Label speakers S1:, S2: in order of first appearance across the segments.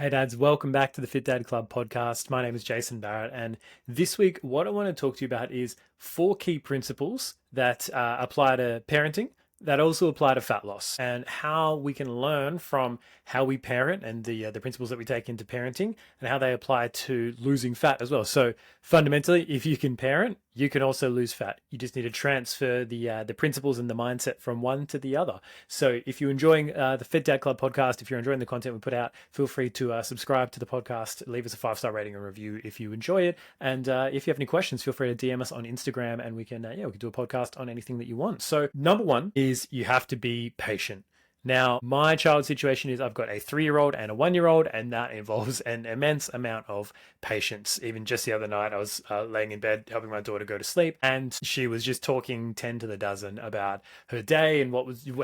S1: Hey dads, welcome back to the Fit Dad Club podcast. My name is Jason Barrett, and this week, what I want to talk to you about is four key principles that apply to parenting, that also apply to fat loss, and how we can learn from how we parent and the principles that we take into parenting, and how they apply to losing fat as well. So fundamentally, if you can parent, you can also lose fat. You just need to transfer the principles and the mindset from one to the other. So if you're enjoying the Fit Dad Club podcast, if you're enjoying the content we put out, feel free to subscribe to the podcast, leave us a 5-star rating and review if you enjoy it. And if you have any questions, feel free to DM us on Instagram, and we can do a podcast on anything that you want. So number one is you have to be patient. Now, my child situation is I've got a 3-year-old and a 1-year-old, and that involves an immense amount of patience. Even just the other night, I was laying in bed helping my daughter go to sleep, and she was just talking 10 to the dozen about her day and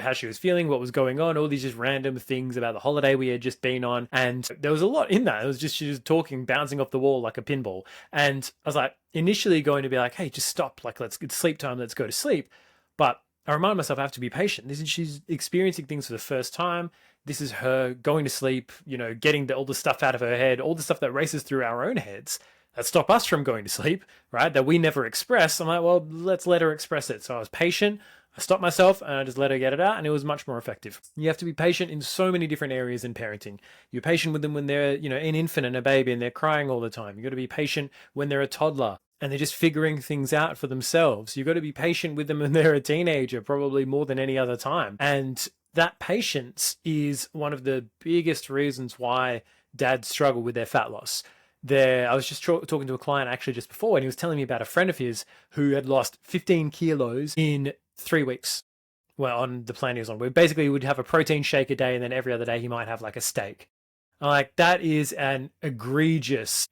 S1: how she was feeling, what was going on, all these just random things about the holiday we had just been on. And there was a lot in that. It was just she was talking, bouncing off the wall like a pinball. And I was like, initially going to be like, hey, just stop. Like, it's sleep time. Let's go to sleep. But I remind myself I have to be patient. She's experiencing things for the first time. This is her going to sleep, getting all the stuff out of her head, all the stuff that races through our own heads that stop us from going to sleep, right? That we never express. I'm like, well, let's let her express it. So I was patient. I stopped myself and I just let her get it out, and it was much more effective. You have to be patient in so many different areas in parenting. You're patient with them when they're, an infant and a baby and they're crying all the time. You've got to be patient when they're a toddler and they're just figuring things out for themselves. You've got to be patient with them when they're a teenager, probably more than any other time. And that patience is one of the biggest reasons why dads struggle with their fat loss. I was just talking to a client actually just before, and he was telling me about a friend of his who had lost 15 kilos in 3 weeks. Well, on the plan he was on, where basically he would have a protein shake a day, and then every other day he might have like a steak. I'm like, that is an egregious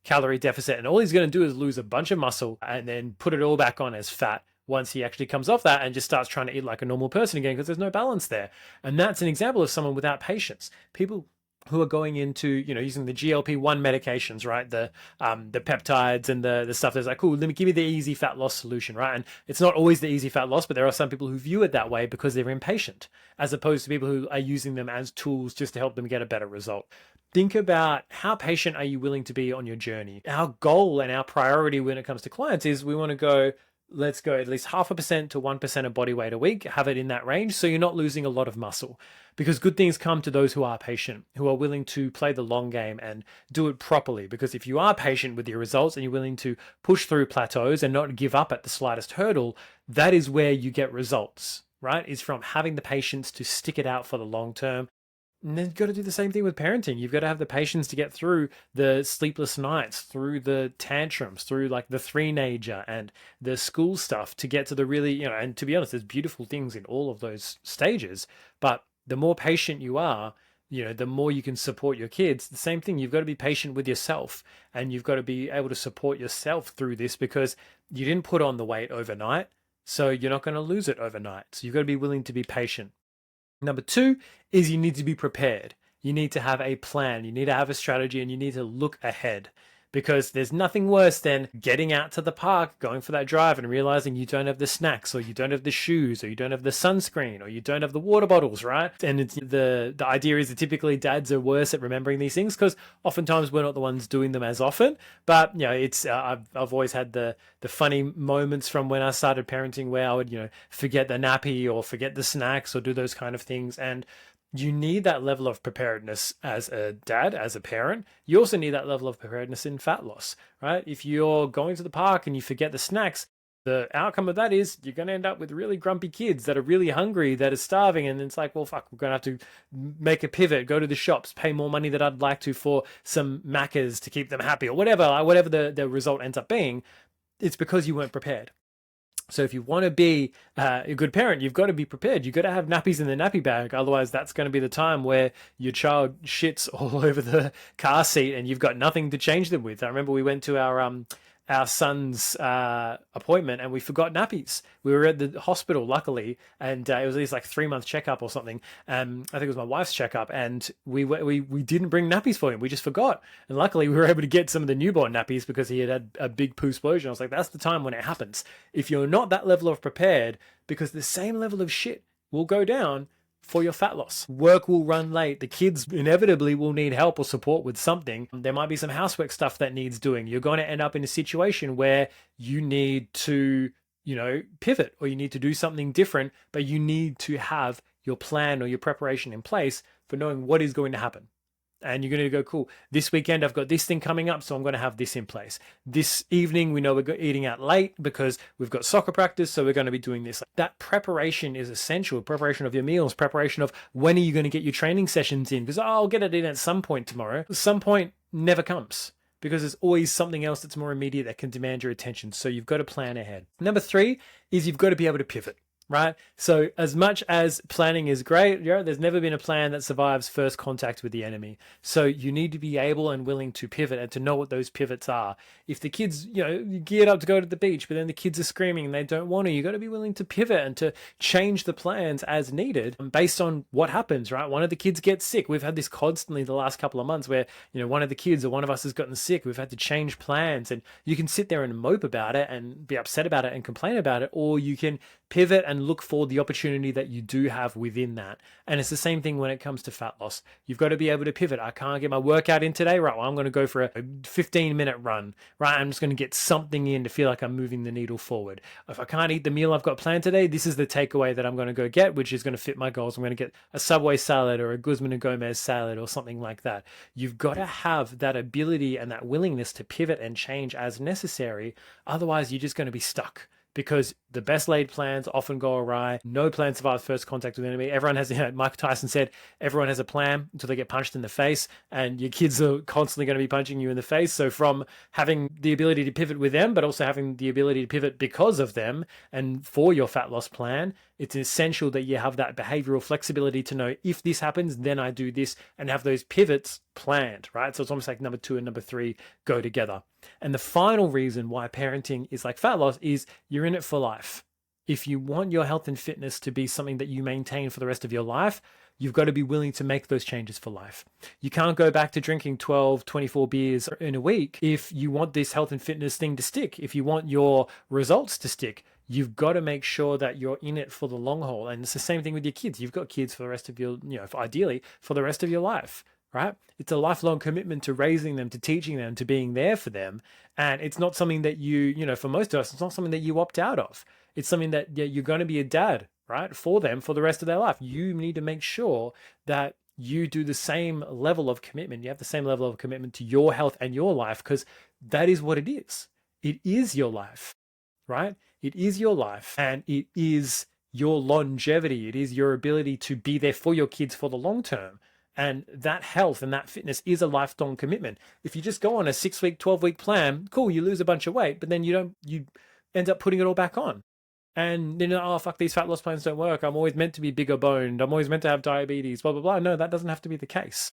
S1: calorie deficit. And all he's going to do is lose a bunch of muscle and then put it all back on as fat once he actually comes off that and just starts trying to eat like a normal person again, because there's no balance there. And that's an example of someone without patience. People who are going into, using the GLP-1 medications, right? The peptides and the stuff that's like, cool, give me the easy fat loss solution, right? And it's not always the easy fat loss, but there are some people who view it that way because they're impatient, as opposed to people who are using them as tools just to help them get a better result. Think about how patient are you willing to be on your journey? Our goal and our priority when it comes to clients is we want to go, let's go at least 0.5% to 1% of body weight a week, have it in that range, so you're not losing a lot of muscle. Because good things come to those who are patient, who are willing to play the long game and do it properly. Because if you are patient with your results and you're willing to push through plateaus and not give up at the slightest hurdle, that is where you get results, right? Is from having the patience to stick it out for the long term. And then you've got to do the same thing with parenting. You've got to have the patience to get through the sleepless nights, through the tantrums, through like the three-nager and the school stuff to get to the really, and to be honest, there's beautiful things in all of those stages. But the more patient you are, the more you can support your kids. The same thing, you've got to be patient with yourself, and you've got to be able to support yourself through this, because you didn't put on the weight overnight. So you're not going to lose it overnight. So you've got to be willing to be patient. Number 2 is you need to be prepared. You need to have a plan. You need to have a strategy, and you need to look ahead, because there's nothing worse than getting out to the park, going for that drive and realizing you don't have the snacks, or you don't have the shoes, or you don't have the sunscreen, or you don't have the water bottles, right? And the idea is that typically dads are worse at remembering these things because oftentimes we're not the ones doing them as often. But it's I've always had the funny moments from when I started parenting where I would forget the nappy or forget the snacks or do those kind of things. And you need that level of preparedness as a dad, as a parent. You also need that level of preparedness in fat loss, right? If you're going to the park and you forget the snacks, the outcome of that is you're going to end up with really grumpy kids that are really hungry, that are starving. And it's like, well, fuck, we're going to have to make a pivot, go to the shops, pay more money than I'd like to for some Maccas to keep them happy, or whatever the result ends up being. It's because you weren't prepared. So if you want to be a good parent, you've got to be prepared. You've got to have nappies in the nappy bag. Otherwise, that's going to be the time where your child shits all over the car seat and you've got nothing to change them with. I remember we went to our son's appointment and we forgot nappies. We were at the hospital, luckily, and it was at least like 3-month checkup or something. I think it was my wife's checkup, and we didn't bring nappies for him. We just forgot. And luckily we were able to get some of the newborn nappies because he had a big poo explosion. I was like, that's the time when it happens. If you're not that level of prepared, because the same level of shit will go down for your fat loss. Work will run late. The kids inevitably will need help or support with something. There might be some housework stuff that needs doing. You're going to end up in a situation where you need to, pivot, or you need to do something different, but you need to have your plan or your preparation in place for knowing what is going to happen. And you're going to go, cool, this weekend I've got this thing coming up, so I'm going to have this in place. This evening, we know we're eating out late because we've got soccer practice, so we're going to be doing this. That preparation is essential. Preparation of your meals, preparation of when are you going to get your training sessions in? Because I'll get it in at some point tomorrow. Some point never comes, because there's always something else that's more immediate that can demand your attention. So you've got to plan ahead. Number 3 is you've got to be able to pivot. Right? So as much as planning is great, there's never been a plan that survives first contact with the enemy. So you need to be able and willing to pivot and to know what those pivots are. If the kids, you geared up to go to the beach, but then the kids are screaming and they don't want to, you got to be willing to pivot and to change the plans as needed based on what happens, right? One of the kids gets sick. We've had this constantly the last couple of months where, one of the kids or one of us has gotten sick. We've had to change plans, and you can sit there and mope about it and be upset about it and complain about it, or you can pivot and look for the opportunity that you do have within that. And it's the same thing when it comes to fat loss. You've got to be able to pivot. I can't get my workout in today, right? Well, I'm going to go for a 15-minute run, right? I'm just going to get something in to feel like I'm moving the needle forward. If I can't eat the meal I've got planned today, this is the takeaway that I'm going to go get, which is going to fit my goals. I'm going to get a Subway salad or a Guzman and Gomez salad or something like that. You've got to have that ability and that willingness to pivot and change as necessary. Otherwise, you're just going to be stuck, because the best laid plans often go awry. No plan survives first contact with the enemy. Everyone has, Mike Tyson said, everyone has a plan until they get punched in the face, and your kids are constantly going to be punching you in the face. So from having the ability to pivot with them, but also having the ability to pivot because of them and for your fat loss plan, it's essential that you have that behavioral flexibility to know, if this happens, then I do this, and have those pivots planned, right? So it's almost like number 2 and number 3 go together. And the final reason why parenting is like fat loss is you're in it for life. If you want your health and fitness to be something that you maintain for the rest of your life, you've got to be willing to make those changes for life. You can't go back to drinking 12, 24 beers in a week if you want this health and fitness thing to stick. If you want your results to stick, you've got to make sure that you're in it for the long haul. And it's the same thing with your kids. You've got kids for the rest of your, ideally for the rest of your life. Right? It's a lifelong commitment to raising them, to teaching them, to being there for them. And it's not something that for most of us, it's not something that you opt out of. It's something that you're going to be a dad, right? For them for the rest of their life. You need to make sure that you do the same level of commitment. You have the same level of commitment to your health and your life, because that is what it is. It is your life, right? It is your life, and it is your longevity. It is your ability to be there for your kids for the long term. And that health and that fitness is a lifelong commitment. If you just go on a 6-week, 12-week plan, cool, you lose a bunch of weight, but then you end up putting it all back on. And oh, fuck, these fat loss plans don't work. I'm always meant to be bigger boned. I'm always meant to have diabetes, blah, blah, blah. No, that doesn't have to be the case.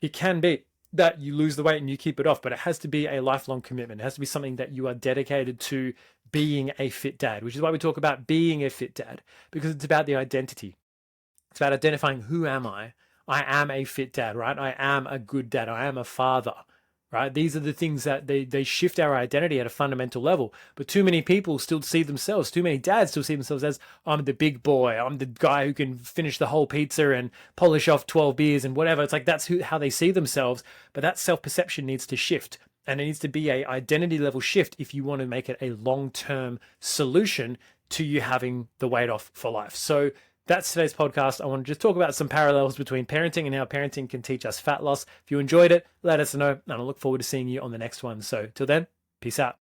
S1: It can be that you lose the weight and you keep it off, but it has to be a lifelong commitment. It has to be something that you are dedicated to being a fit dad, which is why we talk about being a fit dad, because it's about the identity. It's about identifying, who am I? I am a fit dad, right? I am a good dad. I am a father, right? These are the things that they shift our identity at a fundamental level. But too many people still see themselves, too many dads still see themselves as, I'm the big boy. I'm the guy who can finish the whole pizza and polish off 12 beers and whatever. It's like that's how they see themselves. But that self-perception needs to shift. And it needs to be a identity level shift if you want to make it a long-term solution to you having the weight off for life. So that's today's podcast. I want to just talk about some parallels between parenting and how parenting can teach us fat loss. If you enjoyed it, let us know, and I look forward to seeing you on the next one. So till then, peace out.